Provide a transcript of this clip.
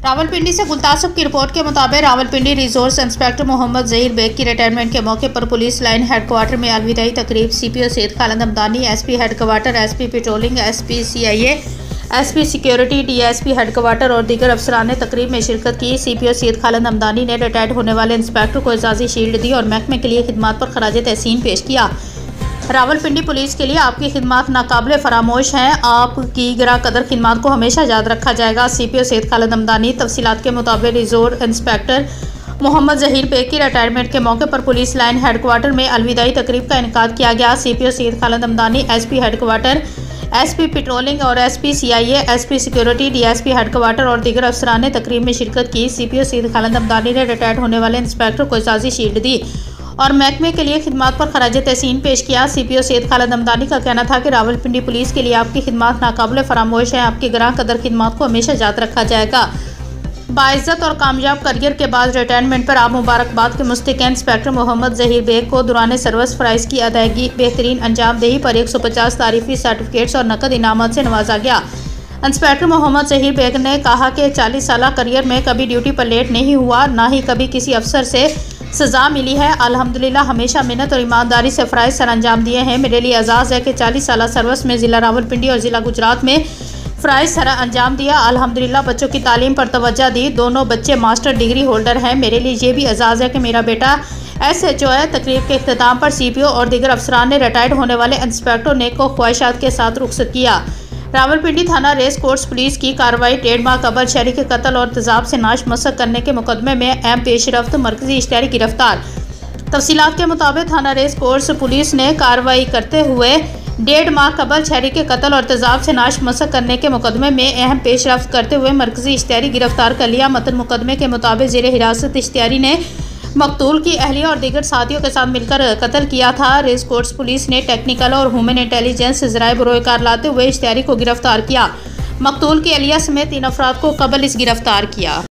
रावलपिंडी से गुलतासुफ की रिपोर्ट के मुताबिक रावलपिंडी रिसोर्स इंस्पेक्टर मोहम्मद जहीर बेग की रिटायरमेंट के मौके पर पुलिस लाइन हेडक्वार्टर में अलविदाई तकरीब CPO Syed Khalid Hamdani, SP headquarter, SP patrolling, SP CIA, SP security, DSP headquarter और दीगर अफसरान ने तकरीब में शिरकत की। सीपीओ सैयद खालिद हमदानी ने रिटायर्ड होने वाले इंस्पेक्टर को एजाज़ी शील्ड दी और महकमे के लिए खिदमत पर खराज तहसीन पेश किया। रावलपिंडी पुलिस के लिए आपकी खिदमत नाकाबिले फरामोश हैं। आपकी गिरा कदर खिदमत को हमेशा याद रखा जाएगा। सीपीओ सैयद खालिद हमदानी। तफसीलात के मुताबिक रिजोर्स इंस्पेक्टर मोहम्मद जहीर बेग की रिटायरमेंट के मौके पर पुलिस लाइन हेडक्वार्टर में अलविदाई तकरीब का इनेकाद किया गया। CPO Syed Khalid Hamdani, SP headquarter, SP patrolling और SP CIA, SP security, DSP headquarter और दीगर अफसरान ने तकरीब में शिरकत की। सीपीओ सैयद खालिद हमदानी ने रिटायर्ड होने वाले इंस्पेक्टर को एजाज़ी शील्ड दी और महकमे के लिए खिदमत पर खराज तहसीन पेश किया। सीपीओ सैयद खालिद हमदानी का कहना था कि रावलपिंडी पुलिस के लिए आपकी खिदमत नाकाबिले फरामोश है। आपकी गिरा कदर खिदमत को हमेशा याद रखा जाएगा। बाइज्जत और कामयाब करियर के बाद रिटायरमेंट पर आप मुबारकबाद के मुस्तहिक इंस्पेक्टर मोहम्मद जहीर बेग को दौरान सर्विस फ़राइज़ की अदायगी बेहतरीन अंजामदेही पर 150 तारीफी सर्टिफिकेट्स और नकद इनामत से नवाजा गया। इंस्पेक्टर मोहम्मद जहीर बेग ने कहा कि 40 साल करियर में कभी ड्यूटी पर लेट नहीं हुआ, ना ही कभी किसी अफसर से सज़ा मिली है। अल्हम्दुलिल्लाह हमेशा मेहनत और ईमानदारी से फ़राइज़ सर अंजाम दिए हैं। मेरे लिए एजाज़ है कि 40 साल सर्विस में ज़िला रावलपिंडी और ज़िला गुजरात में फ़राइज़ सर अंजाम दिया। अल्हम्दुलिल्लाह बच्चों की तालीम पर तवज्जो दी। दोनों बच्चे मास्टर डिग्री होल्डर हैं। मेरे लिए ये भी एजाज़ है कि मेरा बेटा SHO है। तकरीब के अख्ताम पर सीपीओ और दीगर अफसरान ने रिटायर्ड होने वाले इंस्पेक्टर ने को ख्वाहिशात के साथ रुखसत किया। रावलपिंडी थाना रेस कोर्स पुलिस की कार्रवाई ट्रेडमार्क अबल शहरी के कत्ल और तेजाब से नाश मसक करने के मुकदमे में अहम पेशरफ्त, मरकजी इश्तिहारी गिरफ्तार। तफसीलात के मुताबिक थाना रेस कोर्स पुलिस ने कार्रवाई करते हुए 1.5 माह कबल शहरी के कत्ल और तेजाब से नाश मसक करने के मुकदमे में अहम पेशरफ्त करते हुए मरकजी इश्तिहारी गिरफ्तार कर लिया। मतन मुकदमे के मुताबिक ज़ेरे हिरासत इश्तिहारी ने मकतूल की अहलिया और दीगर साथियों के साथ मिलकर कत्ल किया था। रेस कोर्स पुलिस ने टेक्निकल और ह्यूमन इंटेलिजेंस ज़राए बरोकार लाते हुए इश्तिहारी को गिरफ्तार किया। मकतूल की अहलिया समेत 3 अफराद को कबल इस गिरफ्तार किया।